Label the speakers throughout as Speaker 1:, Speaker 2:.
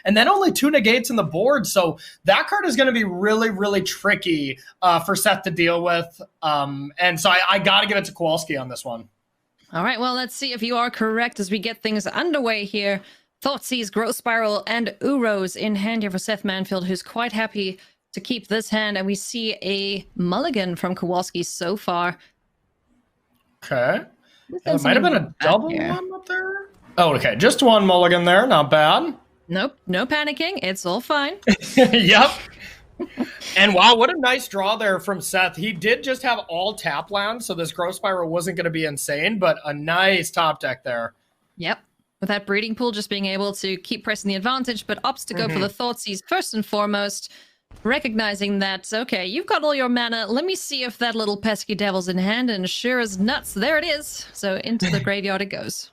Speaker 1: and then only 2 negates in the board. So that card is going to be really, really tricky for Seth to deal with. And so I got to give it to Kowalski on this one.
Speaker 2: All right, well, let's see if you are correct as we get things underway here. Thoughtseize, Growth Spiral, and Uros in hand here for Seth Manfield, who's quite happy to keep this hand. And we see a mulligan from Kowalski so far.
Speaker 1: Okay. It might have been a double one up there. Oh, okay. Just one mulligan there. Not bad.
Speaker 2: Nope. No panicking. It's all fine.
Speaker 1: Yep. And wow, what a nice draw there from Seth. He did just have all tap lands, so this Growth Spiral wasn't going to be insane, but a nice top deck there.
Speaker 2: Yep. With that breeding pool just being able to keep pressing the advantage, but opts to go for the Thoughtseize first and foremost, recognizing that, okay, you've got all your mana. Let me see if that little pesky devil's in hand, and sure as nuts, there it is. So into the graveyard it goes.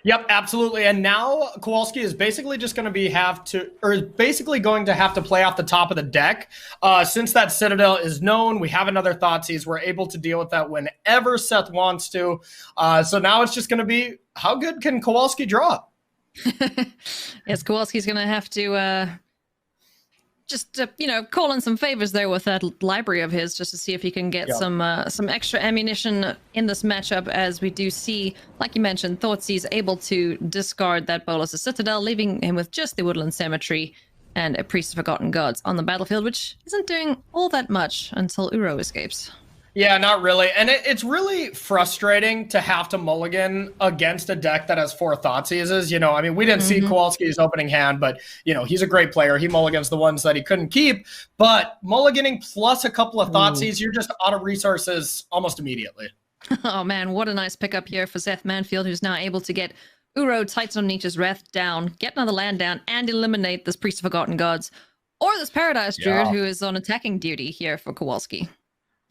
Speaker 1: Yep, absolutely. And now Kowalski is basically just going to have to play off the top of the deck. Since that Citadel is known, we have another Thoughtseize. We're able to deal with that whenever Seth wants to. So now it's just going to be, how good can Kowalski draw?
Speaker 2: Yes, Kowalski's going to have to call in some favors there with that library of his, just to see if he can get some extra ammunition in this matchup, as we do see, like you mentioned, Thoughtseize able to discard that Bolas' Citadel, leaving him with just the Woodland Cemetery and a Priest of Forgotten Gods on the battlefield, which isn't doing all that much until Uro escapes.
Speaker 1: Yeah, not really. And it's really frustrating to have to mulligan against a deck that has 4 Thoughtseizes. You know, I mean, we didn't see Kowalski's opening hand, but, you know, he's a great player. He mulligans the ones that he couldn't keep. But mulliganing plus a couple of Thoughtseizes, you're just out of resources almost immediately.
Speaker 2: Oh, man, what a nice pickup here for Seth Manfield, who's now able to get Uro, Titan of Nature's Wrath down, get another land down, and eliminate this Priest of Forgotten Gods, or this Paradise Druid, who is on attacking duty here for Kowalski.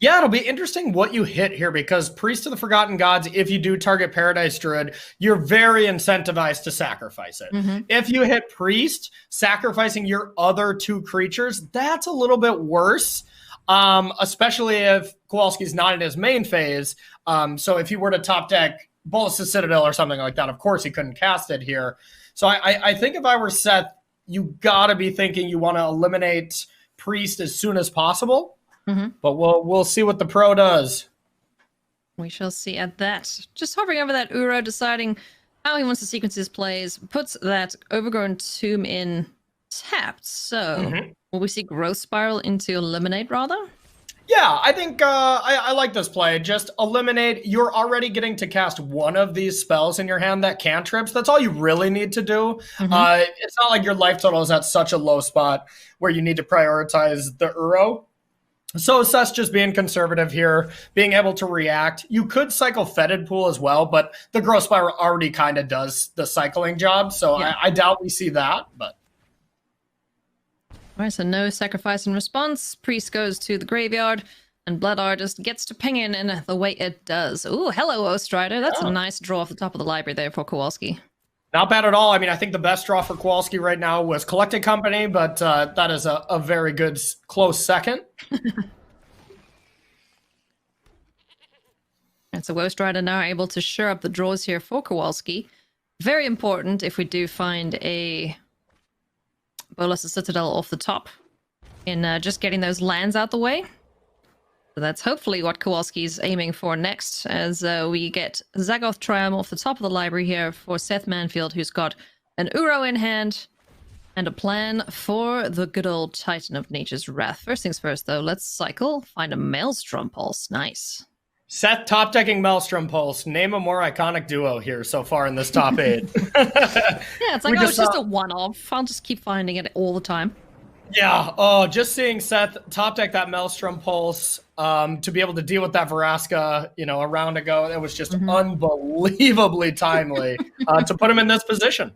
Speaker 1: Yeah, it'll be interesting what you hit here, because Priest of the Forgotten Gods, if you do target Paradise Druid, you're very incentivized to sacrifice it. If you hit Priest, sacrificing your other 2 creatures, that's a little bit worse, especially if Kowalski's not in his main phase. So if he were to top deck Bolas' Citadel or something like that, of course he couldn't cast it here. So I think if I were Seth, you got to be thinking you want to eliminate Priest as soon as possible. But we'll see what the pro does.
Speaker 2: We shall see at that. Just hovering over that Uro, deciding how he wants to sequence his plays, puts that Overgrown Tomb in tapped. So will we see Growth Spiral into Eliminate rather?
Speaker 1: Yeah, I think I like this play. Just eliminate. You're already getting to cast one of these spells in your hand that cantrips. That's all you really need to do. It's not like your life total is at such a low spot where you need to prioritize the Uro. So Seth's just being conservative here, being able to react. You could cycle Fetid Pool as well, but the Growth Spiral already kind of does the cycling job, so I doubt we see that. But
Speaker 2: all right, so no sacrifice in response. Priest goes to the graveyard, and Blood Artist gets to ping in the way it does. Ooh, hello, Ostrider. That's a nice draw off the top of the library there for Kowalski.
Speaker 1: Not bad at all. I mean, I think the best draw for Kowalski right now was Collected Company, but that is a very good, close second.
Speaker 2: And so Ghost Rider now able to shore up the draws here for Kowalski. Very important if we do find a Bolas' Citadel off the top in just getting those lands out the way. So that's hopefully what Kowalski's aiming for next, as we get Zagoth Triumph off the top of the library here for Seth Manfield, who's got an Uro in hand and a plan for the good old Titan of Nature's Wrath. First things first, though, let's cycle, find a Maelstrom Pulse. Nice.
Speaker 1: Seth top decking Maelstrom Pulse. Name a more iconic duo here so far in this top 8.
Speaker 2: Yeah, it's like, it's just a one-off. I'll just keep finding it all the time.
Speaker 1: Yeah, just seeing Seth top deck that Maelstrom Pulse to be able to deal with that Vraska, a round ago, it was just unbelievably timely to put him in this position.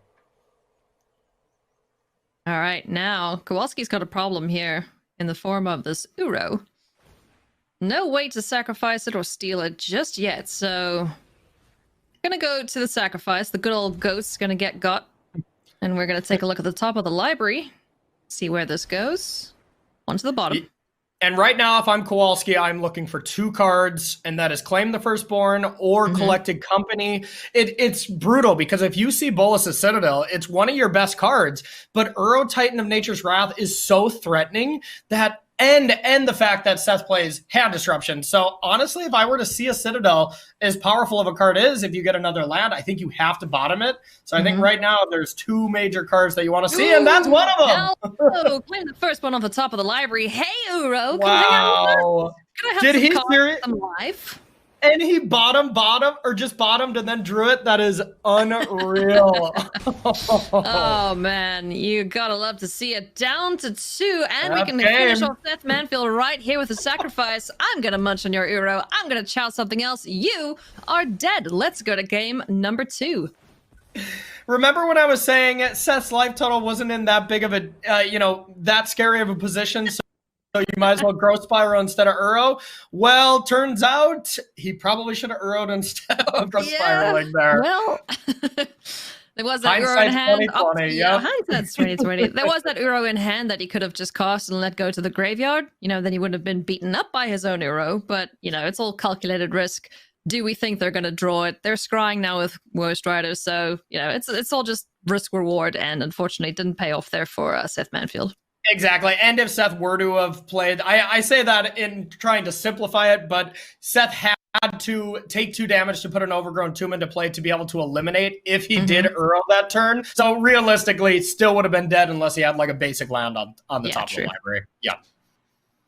Speaker 2: All right, now Kowalski's got a problem here in the form of this Uro. No way to sacrifice it or steal it just yet, so gonna go to the sacrifice. The good old ghost's gonna get got, and we're gonna take a look at the top of the library. See where this goes. On to the bottom.
Speaker 1: And right now, if I'm Kowalski, I'm looking for 2 cards, and that is Claim the Firstborn or Collected Company. It's brutal because if you see Bolas' Citadel, it's one of your best cards. But Uro Titan of Nature's Wrath is so threatening that and the fact that Seth plays Hand Disruption. So honestly, if I were to see a Citadel as powerful of a card is, if you get another land, I think you have to bottom it. So I think right now there's 2 major cards that you want to see, and that's one of them.
Speaker 2: Oh, claim the first one off the top of the library. Hey, Uro,
Speaker 1: wow.
Speaker 2: Did he seriously? Live?
Speaker 1: And he bottomed and then drew it. That is unreal.
Speaker 2: Oh, man. You gotta love to see it. Down to 2, and we can finish off Seth Manfield right here with a sacrifice. I'm gonna munch on your Uro. I'm gonna chow something else. You are dead. Let's go to game number 2.
Speaker 1: Remember when I was saying Seth's life total wasn't in that big of a, that scary of a position? So you might as well Growth Spiral instead of Uro. Well, turns out he probably should have Uro'd instead of Growth Spiraling there.
Speaker 2: Well, there was that Uro in hand. Hindsight's 2020. There was that Uro in hand that he could have just cast and let go to the graveyard. Then he wouldn't have been beaten up by his own Uro. But, it's all calculated risk. Do we think they're going to draw it? They're scrying now with Worst Riders. So, it's all just risk reward. And unfortunately, it didn't pay off there for Seth Manfield.
Speaker 1: Exactly. And if Seth were to have played, I say that in trying to simplify it, but Seth had to take 2 damage to put an Overgrown Tomb into play to be able to eliminate if he did Uro that turn. So realistically, still would have been dead unless he had like a basic land on the top of the library. Yeah.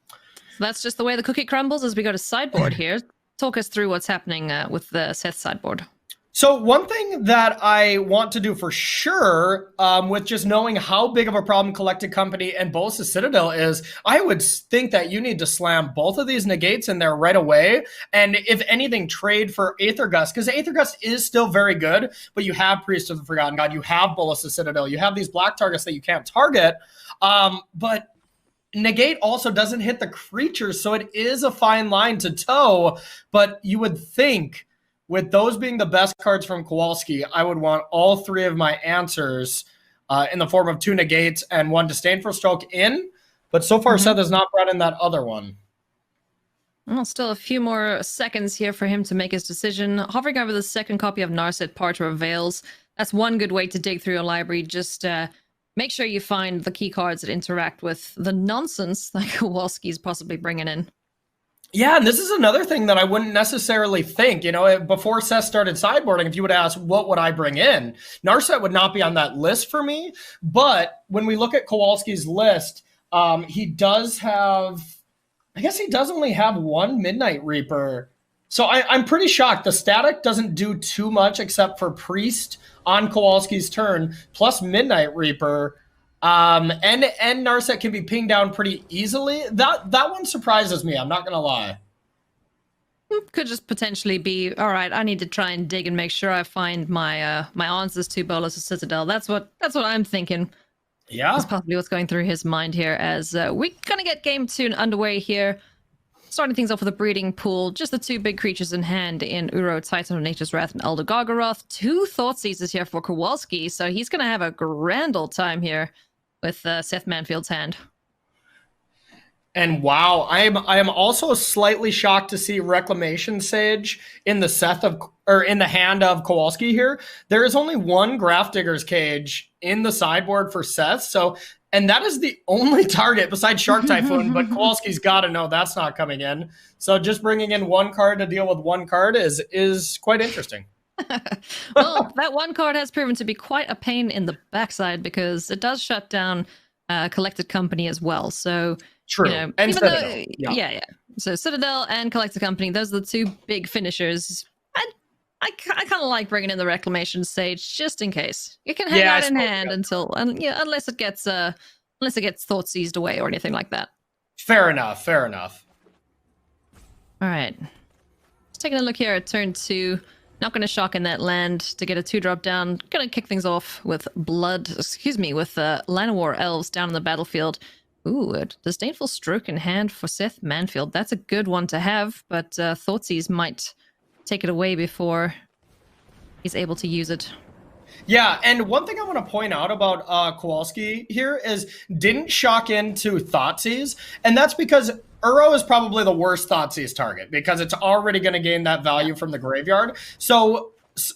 Speaker 2: So that's just the way the cookie crumbles as we go to sideboard here. Talk us through what's happening with the Seth sideboard.
Speaker 1: So one thing that I want to do for sure, with just knowing how big of a problem Collected Company and Bolas' Citadel is, I would think that you need to slam both of these negates in there right away. And if anything, trade for Aether Gust, because Aether Gust is still very good, but you have Priest of the Forgotten God, you have Bolas' Citadel, you have these black targets that you can't target, but negate also doesn't hit the creatures, so it is a fine line to toe, but you would think with those being the best cards from Kowalski, I would want all 3 of my answers in the form of 2 negates and 1 Disdainful Stroke in. But so far, Seth has not brought in that other one.
Speaker 2: Well, still a few more seconds here for him to make his decision. Hovering over the second copy of Narset, Parter of Veils. That's one good way to dig through your library. Just make sure you find the key cards that interact with the nonsense that Kowalski's possibly bringing in.
Speaker 1: Yeah, and this is another thing that I wouldn't necessarily think. Before Seth started sideboarding, if you would ask, what would I bring in? Narset would not be on that list for me. But when we look at Kowalski's list, he does only have 1 Midnight Reaper. So I'm pretty shocked. The static doesn't do too much except for Priest on Kowalski's turn, plus Midnight Reaper. And Narset can be pinged down pretty easily. That one surprises me, I'm not going to lie.
Speaker 2: Could just potentially be, all right, I need to try and dig and make sure I find my my answers to Bolas' Citadel. That's what I'm thinking.
Speaker 1: Yeah.
Speaker 2: That's possibly what's going through his mind here as we're going to get game 2 underway here. Starting things off with a breeding pool. Just the 2 big creatures in hand in Uro, Titan of Nature's Wrath, and Elder Gargaroth. 2 Thoughtseizes here for Kowalski, so he's going to have a grand old time here with Seth Manfield's hand.
Speaker 1: And wow, I am also slightly shocked to see Reclamation Sage in the hand of Kowalski here. There is only 1 Grafdigger's Cage in the sideboard for Seth, and that is the only target besides Shark Typhoon, but Kowalski's got to know that's not coming in. So just bringing in 1 card to deal with 1 card is quite interesting.
Speaker 2: Well, that 1 card has proven to be quite a pain in the backside because it does shut down Collected Company as well. So,
Speaker 1: true. And Citadel.
Speaker 2: Yeah. So Citadel and Collected Company, those are the 2 big finishers. I kind of like bringing in the Reclamation Sage just in case. You can hang out in hand unless it gets thought seized away or anything like that.
Speaker 1: Fair enough.
Speaker 2: All right. Just taking a look here at turn 2. Not going to shock in that land to get a 2-drop down. Going to kick things off with Llanowar Elves down on the battlefield. Ooh, a Disdainful Stroke in hand for Seth Manfield. That's a good one to have, but Thoughtseize might take it away before he's able to use it.
Speaker 1: Yeah, and one thing I want to point out about Kowalski here is didn't shock into Thoughtseize, and that's because Uro is probably the worst Thoughtseize target because it's already going to gain that value from the graveyard. So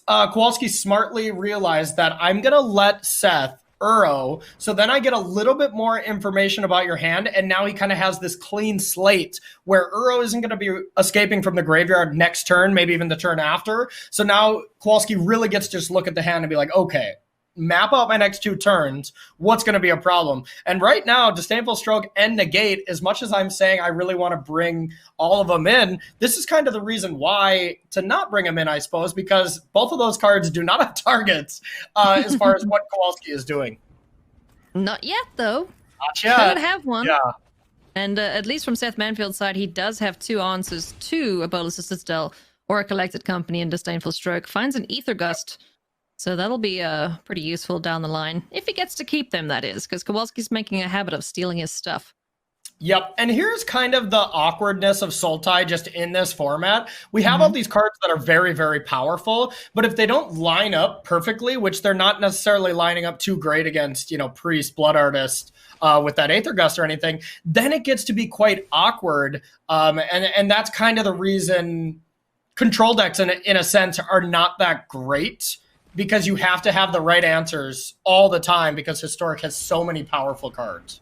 Speaker 1: Kowalski smartly realized that I'm going to let Seth Uro, so then I get a little bit more information about your hand, and now he kind of has this clean slate where Uro isn't going to be escaping from the graveyard next turn, maybe even the turn after. So now Kowalski really gets to just look at the hand and be like, okay, map out my next 2 turns. What's going to be a problem? And right now, Disdainful Stroke and Negate, as much as I'm saying I really want to bring all of them in, this is kind of the reason why to not bring them in, I suppose, because both of those cards do not have targets as far as what Kowalski is doing.
Speaker 2: Not yet, though.
Speaker 1: Not yet.
Speaker 2: Could have one.
Speaker 1: Yeah.
Speaker 2: And at least from Seth Manfield's side, he does have 2 answers to a Bolas' Citadel or a Collected Company in Disdainful Stroke. Finds an Ether Gust. So that'll be pretty useful down the line. If he gets to keep them, that is, because Kowalski's making a habit of stealing his stuff.
Speaker 1: Yep, and here's kind of the awkwardness of Sultai just in this format. We have all these cards that are very, very powerful, but if they don't line up perfectly, which they're not necessarily lining up too great against, Priest, Blood Artist, with that Aether Gust or anything, then it gets to be quite awkward. And that's kind of the reason control decks, in a sense, are not that great, because you have to have the right answers all the time because Historic has so many powerful cards.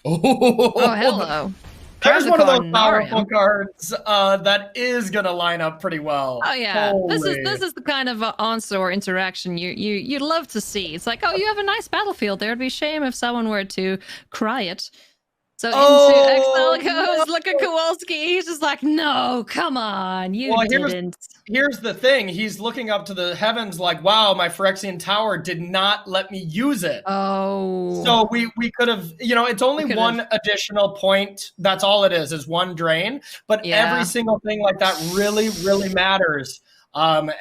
Speaker 2: Oh, hello.
Speaker 1: There's one of those powerful cards that is going to line up pretty well.
Speaker 2: Oh, yeah. This is the kind of answer or interaction you'd love to see. It's like, oh, you have a nice battlefield there. It'd be a shame if someone were to cry it. So into Exile goes, look at Kowalski. He's just like, no, come on, you didn't.
Speaker 1: Here's the thing. He's looking up to the heavens like, wow, my Phyrexian Tower did not let me use it.
Speaker 2: Oh.
Speaker 1: So we could have, it's only one additional point. That's all it is 1 drain. But every single thing like that really, really matters.
Speaker 2: That's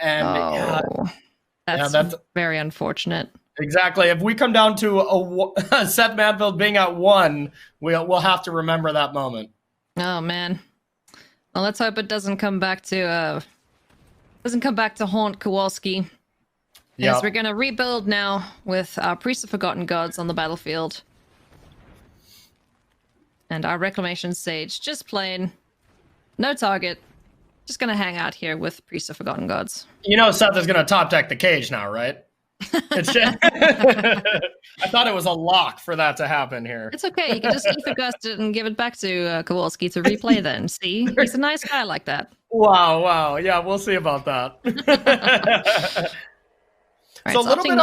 Speaker 2: very unfortunate.
Speaker 1: Exactly. If we come down to a Seth Manfield being at 1, we'll have to remember that moment.
Speaker 2: Oh man. Well, let's hope it doesn't come back to haunt Kowalski. Yes, we're gonna rebuild now with our Priest of Forgotten Gods on the battlefield. And our Reclamation Sage, just plain. No target. Just gonna hang out here with Priest of Forgotten Gods.
Speaker 1: Seth is gonna top deck the cage now, right? It's just, I thought it was a lock for that to happen here.
Speaker 2: It's okay. You can just Ether Gust it and give it back to Kowalski to replay then. See? He's a nice guy like that.
Speaker 1: Wow. Yeah, we'll see about that.
Speaker 2: Right,
Speaker 1: so a little bit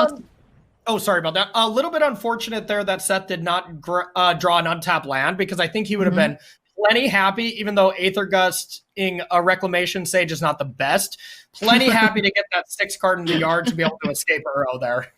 Speaker 1: sorry about that. A little bit unfortunate there that Seth did not draw an untapped land, because I think he would have been plenty happy, even though Aether Gusting a Reclamation Sage is not the best. Plenty happy to get that 6 card in the yard to be able to escape Uro there.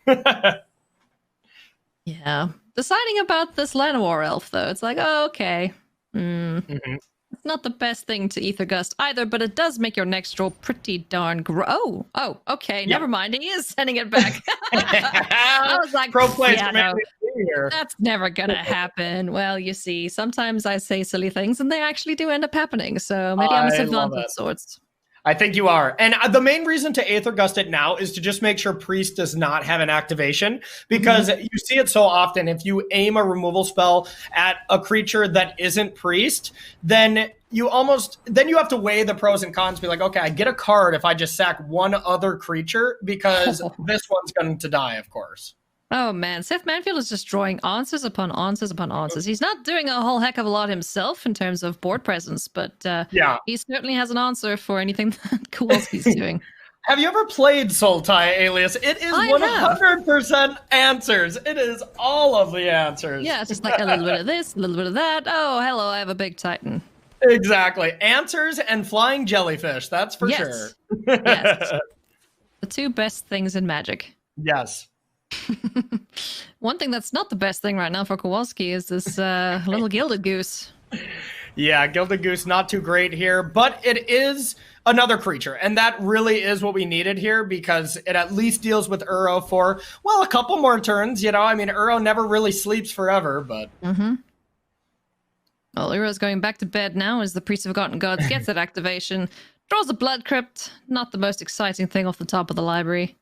Speaker 2: Yeah. Deciding about this Llanowar Elf, though, it's like, oh, okay. It's not the best thing to Ether Gust either, but it does make your next draw pretty darn Oh, okay. Never mind. He is sending it back. I was like,
Speaker 1: pro plays
Speaker 2: that's never gonna happen. Well, you see, sometimes I say silly things and they actually do end up happening. So maybe I'm a savant of sorts.
Speaker 1: I think you are. And the main reason to Aether Gust it now is to just make sure Priest does not have an activation, because you see it so often. If you aim a removal spell at a creature that isn't Priest, then you have to weigh the pros and cons, be like, okay, I get a card if I just sack one other creature, because this one's going to die, of course.
Speaker 2: Oh man, Seth Manfield is just drawing answers upon answers upon answers. He's not doing a whole heck of a lot himself in terms of board presence, but he certainly has an answer for anything that Kowalski's doing.
Speaker 1: Have you ever played Sultai, Alias? It is 100% answers. It is all of the answers.
Speaker 2: Yeah, it's just like a little bit of this, a little bit of that. Oh, hello, I have a big Titan.
Speaker 1: Exactly. Answers and flying jellyfish, that's for sure.
Speaker 2: Yes. The 2 best things in Magic.
Speaker 1: Yes.
Speaker 2: One thing that's not the best thing right now for Kowalski is this little Gilded Goose.
Speaker 1: Yeah, Gilded Goose, not too great here, but it is another creature, and that really is what we needed here, because it at least deals with Uro for, a couple more turns, I mean, Uro never really sleeps forever, but...
Speaker 2: Well, Uro's going back to bed now as the Priest of Forgotten Gods gets that activation, draws a Blood Crypt, not the most exciting thing off the top of the library.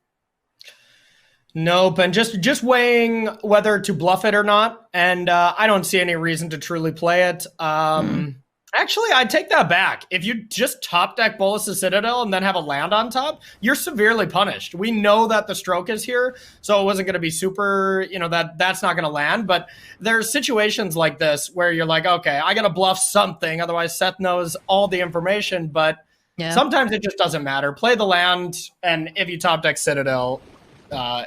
Speaker 1: Nope, and just weighing whether to bluff it or not, and I don't see any reason to truly play it. Actually, I take that back. If you just top deck Bolas' Citadel and then have a land on top, you're severely punished. We know that the stroke is here, so it wasn't going to be super, that's not going to land. But there's situations like this where you're like, okay, I got to bluff something. Otherwise, Seth knows all the information, but sometimes it just doesn't matter. Play the land, and if you top deck Citadel,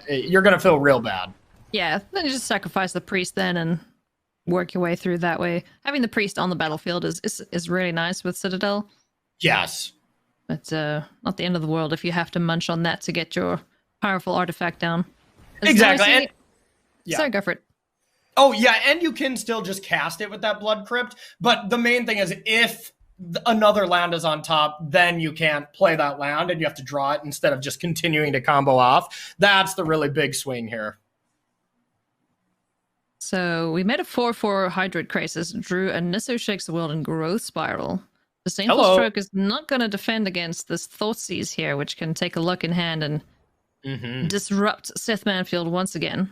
Speaker 1: you're going to feel real bad.
Speaker 2: Yeah, then you just sacrifice the priest then and work your way through that way. Having the priest on the battlefield is really nice with Citadel.
Speaker 1: Yes.
Speaker 2: But not the end of the world if you have to munch on that to get your powerful artifact down.
Speaker 1: Exactly.
Speaker 2: Sorry, go for it.
Speaker 1: Oh, yeah, and you can still just cast it with that Blood Crypt, but the main thing is if another land is on top, then you can't play that land and you have to draw it instead of just continuing to combo off. That's the really big swing here.
Speaker 2: So we made a 4/4 Hydroid Crisis, drew a Nisso Shakes the World and Growth Spiral. Disdainful Stroke is not going to defend against this Thoughtseize here, which can take a look in hand and disrupt Seth Manfield once again.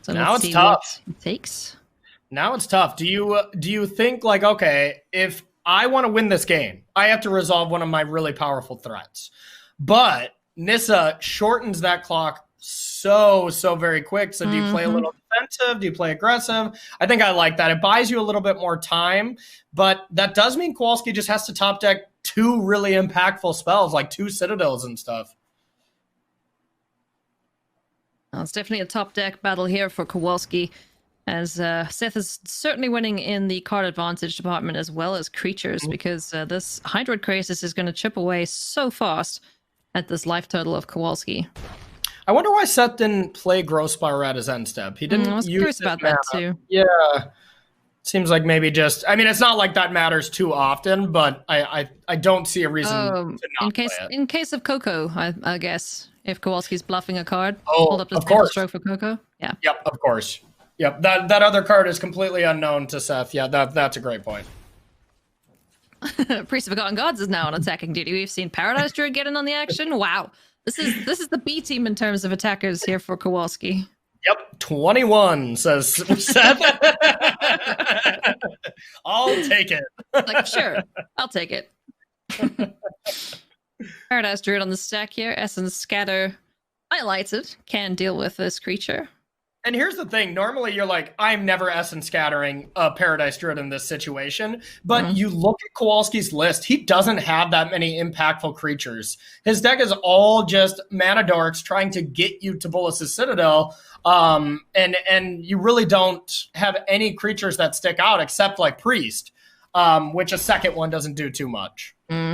Speaker 2: So
Speaker 1: now it's tough.
Speaker 2: What it takes.
Speaker 1: Now it's tough. Do you think like, okay, if I want to win this game, I have to resolve one of my really powerful threats, but Nissa shortens that clock so very quick. So do you play a little defensive? Do you play aggressive? I think I like that. It buys you a little bit more time, but that does mean Kowalski just has to top deck 2 really impactful spells, like 2 Citadels and stuff.
Speaker 2: Well, it's definitely a top deck battle here for Kowalski, as Seth is certainly winning in the card advantage department as well as creatures, because this Hydroid Crisis is going to chip away so fast at this life total of Kowalski.
Speaker 1: I wonder why Seth didn't play Growth Spiral at his end step. He didn't.
Speaker 2: I was curious about that too.
Speaker 1: Yeah, seems like maybe just. I mean, it's not like that matters too often, but I don't see a reason to not play it.
Speaker 2: In case of Coco, I guess if Kowalski's bluffing a card, hold up the stroke for Coco. Yeah.
Speaker 1: Yep, of course. Yep, that other card is completely unknown to Seth. Yeah, that's a great point.
Speaker 2: Priest of Forgotten Gods is now on attacking duty. We've seen Paradise Druid get in on the action. Wow. This is the B team in terms of attackers here for Kowalski.
Speaker 1: Yep, 21, says Seth. I'll take it.
Speaker 2: Like, sure, I'll take it. Paradise Druid on the stack here. Essence Scatter, highlighted, can deal with this creature.
Speaker 1: And here's the thing. Normally, you're like, I'm never Essence Scattering a Paradise Druid in this situation. But you look at Kowalski's list. He doesn't have that many impactful creatures. His deck is all just mana dorks trying to get you to Bolas' Citadel. And you really don't have any creatures that stick out except like Priest, which a second one doesn't do too much.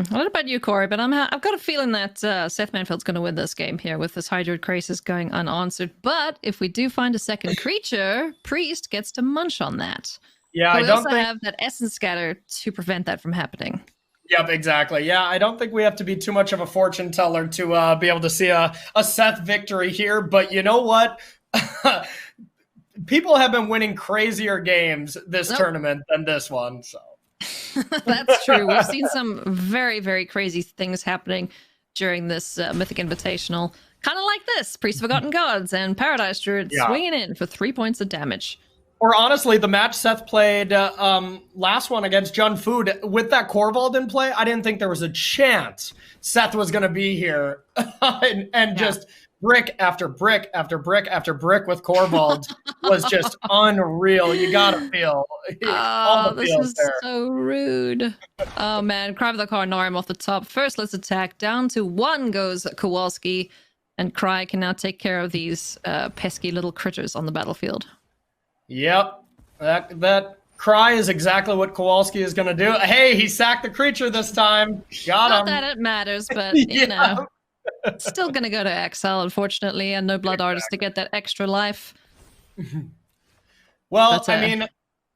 Speaker 2: What about you, Corey? But I've got a feeling that Seth Manfield's going to win this game here with this Hydroid Crisis going unanswered. But if we do find a second creature, Priest gets to munch on that.
Speaker 1: Yeah,
Speaker 2: but we also have that Essence Scatter to prevent that from happening.
Speaker 1: Yep, exactly. Yeah, I don't think we have to be too much of a fortune teller to be able to see a Seth victory here. But you know what? People have been winning crazier games this tournament than this one, so.
Speaker 2: That's true. We've seen some very, very crazy things happening during this Mythic Invitational. Kind of like this. Priest of Forgotten Gods and Paradise Druid swinging in for 3 points of damage.
Speaker 1: Or honestly, the match Seth played last one against Jun Food, with that Corvald in play, I didn't think there was a chance Seth was going to be here and just brick after brick after brick after brick with Corvald was just unreal. You gotta feel all the
Speaker 2: this
Speaker 1: feels
Speaker 2: is
Speaker 1: there.
Speaker 2: So rude. Oh man, Cry for the Carnarm off the top. First, let's attack. Down to 1 goes Kowalski, and Cry can now take care of these pesky little critters on the battlefield.
Speaker 1: Yep, that Cry is exactly what Kowalski is gonna do. Hey, he sacked the creature this time. Got him.
Speaker 2: Not that it matters, but you know. Still gonna go to exile, unfortunately, and no Blood Artist to get that extra life.
Speaker 1: Well, I mean,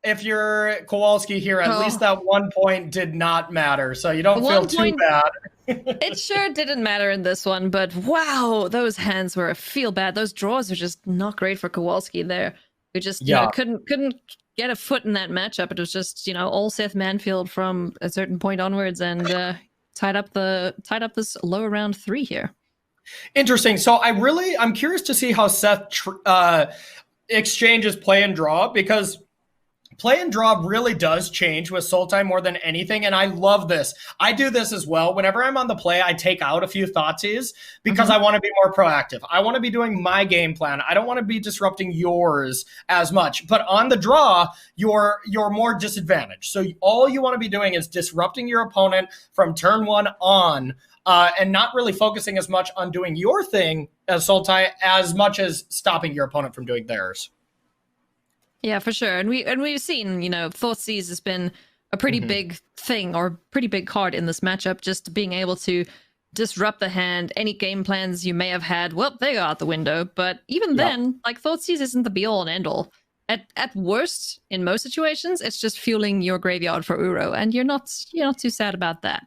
Speaker 1: if you're Kowalski here, at least that 1 point did not matter, so you don't feel too bad.
Speaker 2: It sure didn't matter in this one, but wow, those hands were feel bad. Those draws are just not great for Kowalski there. We just you know, couldn't get a foot in that matchup. It was just, you know, all Seth Manfield from a certain point onwards, and tied up this lower round 3 here.
Speaker 1: Interesting. So I'm curious to see how Seth exchanges play and draw, because play and draw really does change with Sultai more than anything, and I love this. I do this as well. Whenever I'm on the play, I take out a few Thoughtseize because I want to be more proactive. I want to be doing my game plan. I don't want to be disrupting yours as much. But on the draw, you're more disadvantaged. So all you want to be doing is disrupting your opponent from turn 1 on, and not really focusing as much on doing your thing as Sultai as much as stopping your opponent from doing theirs.
Speaker 2: Yeah, for sure. And we've seen, Thoughtseize has been a pretty big thing, or pretty big card in this matchup, just being able to disrupt the hand. Any game plans you may have had, well, they go out the window. But even then, like, Thoughtseize isn't the be all and end all. At worst, in most situations, it's just fueling your graveyard for Uro, and you're not too sad about that.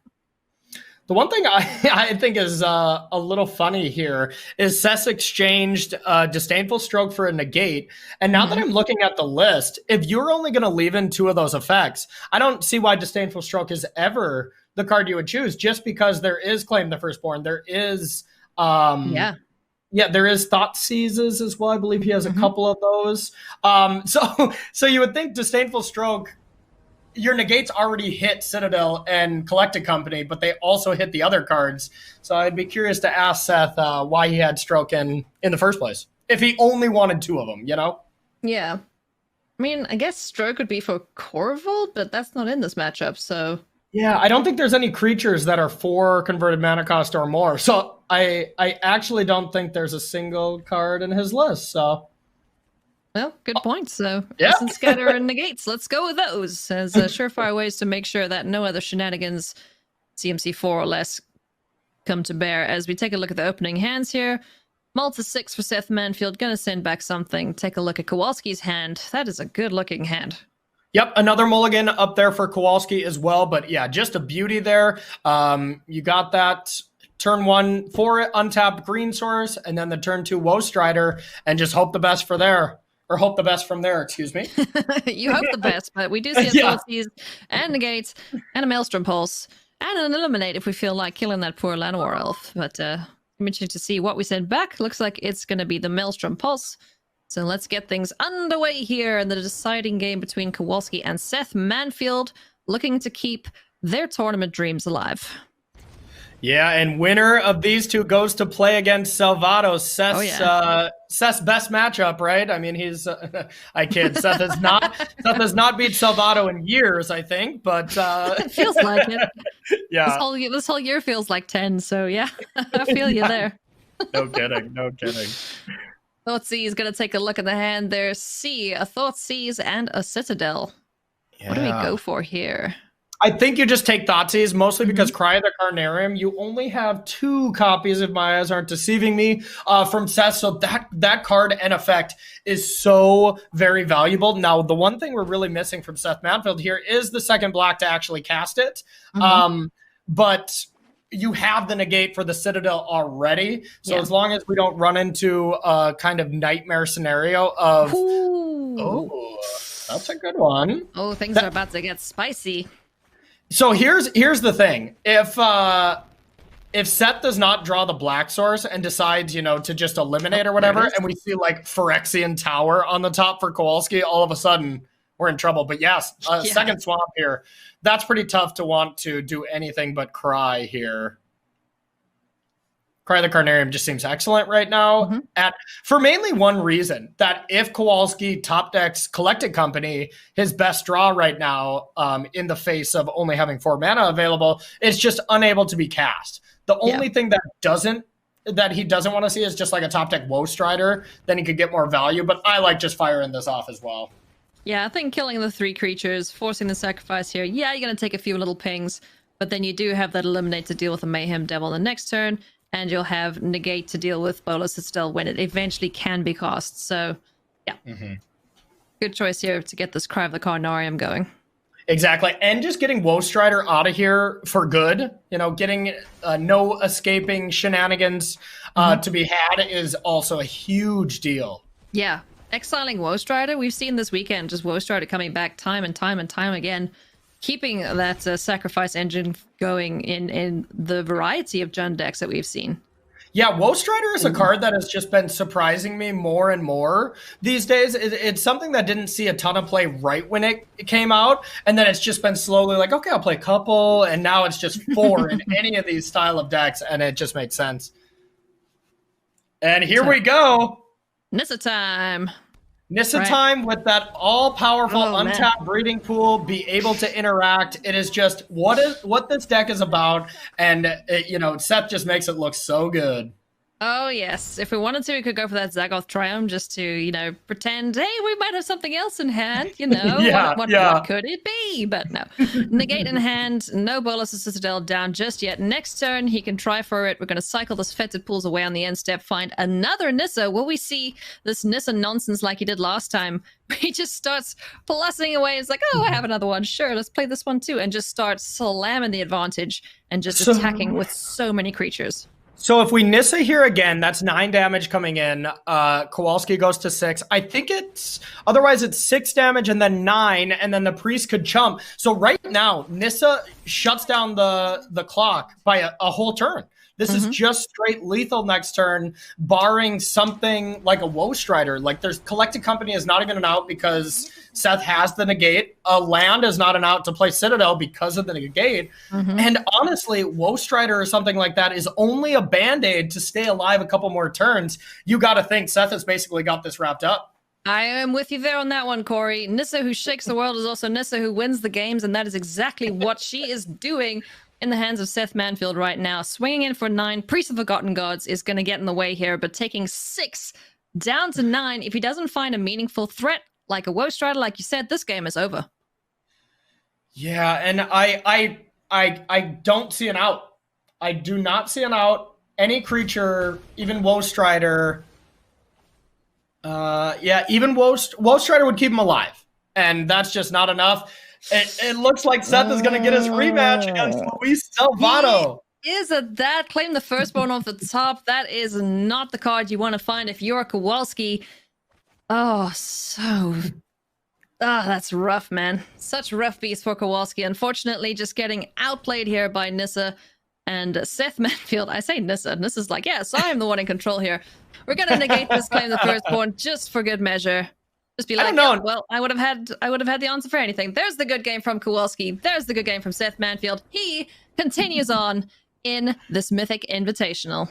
Speaker 1: The one thing I think is a little funny here is Seth exchanged Disdainful Stroke for a negate. And now that I'm looking at the list, if you're only going to leave in 2 of those effects, I don't see why Disdainful Stroke is ever the card you would choose, just because there is Claim the Firstborn. There is... there is Thoughtseizes as well. I believe he has a couple of those. So you would think Disdainful Stroke... Your negates already hit Citadel and Collected Company, but they also hit the other cards. So I'd be curious to ask Seth why he had Stroke in the first place, if he only wanted 2 of them,
Speaker 2: Yeah. I mean, I guess Stroke would be for Corvold, but that's not in this matchup, so...
Speaker 1: Yeah, I don't think there's any creatures that are 4 converted mana cost or more. So I actually don't think there's a single card in his list, so...
Speaker 2: Well, good point. So, Essence Scatter and Negates. Let's go with those as surefire ways to make sure that no other shenanigans, CMC 4 or less, come to bear. As we take a look at the opening hands here, Malta 6 for Seth Manfield. Gonna send back something. Take a look at Kowalski's hand. That is a good-looking hand.
Speaker 1: Yep, another mulligan up there for Kowalski as well. But yeah, just a beauty there. You got that turn 1 for untapped green source, and then the turn 2 Woe Strider, and just hope the best for there. Or hope the best from there, excuse me.
Speaker 2: You hope the best, but we do see a Thoughtseize and Negates and a Maelstrom Pulse and an Illuminate if we feel like killing that poor Llanowar elf. But I'm interested to see what we send back. Looks like it's going to be the Maelstrom Pulse. So let's get things underway here in the deciding game between Kowalski and Seth Manfield, looking to keep their tournament dreams alive.
Speaker 1: Yeah, and winner of these 2 goes to play against Salvato. Seth's best matchup, right? I mean, he's I kid. Seth has not beat Salvato in years, I think, but
Speaker 2: it feels like it.
Speaker 1: Yeah,
Speaker 2: this whole year feels like 10. So yeah, I feel you there.
Speaker 1: No kidding.
Speaker 2: Thoughtseize is going to take a look at the hand. There's a Thoughtseize and a Citadel. Yeah. What do we go for here?
Speaker 1: I think you just take Thoughtseize, mostly because Cry of the Carnarium, you only have 2 copies, if my eyes aren't deceiving me, from Seth. So that card and effect is so very valuable. Now, the one thing we're really missing from Seth Manfield here is the second black to actually cast it. But you have the negate for the Citadel already. So as long as we don't run into a kind of nightmare scenario of... Ooh. Oh, that's a good one.
Speaker 2: Oh, things are about to get spicy.
Speaker 1: So here's the thing. If Seth does not draw the black source and decides, to just eliminate or whatever, and we see like Phyrexian Tower on the top for Kowalski, all of a sudden we're in trouble. But yes, second swamp here. That's pretty tough to want to do anything but cry here. Cry the Carnarium just seems excellent right now for mainly one reason, that if Kowalski top decks Collected Company, his best draw right now in the face of only having 4 mana available, is just unable to be cast. The only thing that he doesn't want to see is just like a top deck Woe Strider, then he could get more value, but I like just firing this off as well.
Speaker 2: Yeah, I think killing the 3 creatures, forcing the sacrifice here, you're going to take a few little pings, but then you do have that Eliminate to deal with a Mayhem Devil the next turn, and you'll have Negate to deal with Bolas Citadel when it eventually can be cast. So, yeah. Good choice here to get this Cry of the Carnarium going.
Speaker 1: Exactly. And just getting Woe Strider out of here for good, getting no escaping shenanigans to be had is also a huge deal. Yeah.
Speaker 2: Exiling Woe Strider, we've seen this weekend just Woe Strider coming back time and time again, keeping that sacrifice engine going in the variety of Jund decks that we've seen.
Speaker 1: Yeah, Woe Strider is a card that has just been surprising me more and more these days. It's something that didn't see a ton of play right when it came out, and then it's just been slowly like, okay, I'll play a couple, and now it's just 4 in any of these style of decks, and it just makes sense. And here we go.
Speaker 2: Nissa time.
Speaker 1: Nissa time with that all-powerful untapped breeding pool, be able to interact. It is just what this deck is about, and Seth just makes it look so good.
Speaker 2: Oh, yes. If we wanted to, we could go for that Zagoth Triumph just to, pretend, hey, we might have something else in hand, what could it be? But no. Negate in hand, no Bolas of Citadel down just yet. Next turn, he can try for it. We're going to cycle this Fetid Pools away on the end step, find another Nissa. Will we see this Nissa nonsense like he did last time? He just starts plussing away. It's like, oh, I have another one. Sure, let's play this one too. And just starts slamming the advantage and just attacking with so many creatures.
Speaker 1: So if we Nissa here again, that's 9 damage coming in. Kowalski goes to 6. I think otherwise it's 6 damage and then 9, and then the priest could chump. So right now, Nissa shuts down the clock by a whole turn. This is just straight lethal next turn, barring something like a Woe Strider. Like, there's Collected Company is not even an out because Seth has the negate. A land is not an out to play Citadel because of the negate. And honestly, Woe Strider or something like that is only a band-aid to stay alive a couple more turns. You got to think Seth has basically got this wrapped up.
Speaker 2: I am with you there on that one, Corey. Nissa who shakes the world is also Nissa who wins the games, and that is exactly what she is doing in the hands of Seth Manfield right now. Swinging in for 9. Priest of Forgotten Gods is going to get in the way here, but taking 6 down to 9. If he doesn't find a meaningful threat like a Woe Strider, like you said, this game is over.
Speaker 1: Yeah, and I don't see an out. I do not see an out. Any creature, even Woe Strider. Even Woe Strider would keep him alive, and that's just not enough. It looks like Seth is going to get his rematch against Luis Salvato.
Speaker 2: He is at that. Claim the firstborn off the top. That is not the card you want to find if you're a Kowalski. That's rough, man. Such rough beast for Kowalski. Unfortunately, just getting outplayed here by Nissa and Seth Manfield. I say Nissa. Nissa's like, yes, I am the one in control here. We're going to negate this claim the firstborn just for good measure. Just be like, yeah, well, I would have had the answer for anything. There's the good game from Kowalski. There's the good game from Seth Manfield. He continues on in this Mythic Invitational.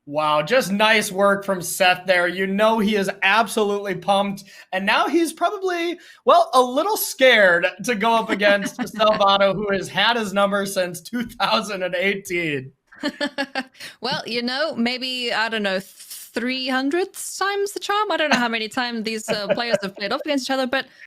Speaker 1: Wow, just nice work from Seth there. He is absolutely pumped. And now he's probably, a little scared to go up against Salvato, who has had his number since 2018.
Speaker 2: Well, maybe, I don't know, 300 times the charm. I don't know how many times these players have played off against each other, but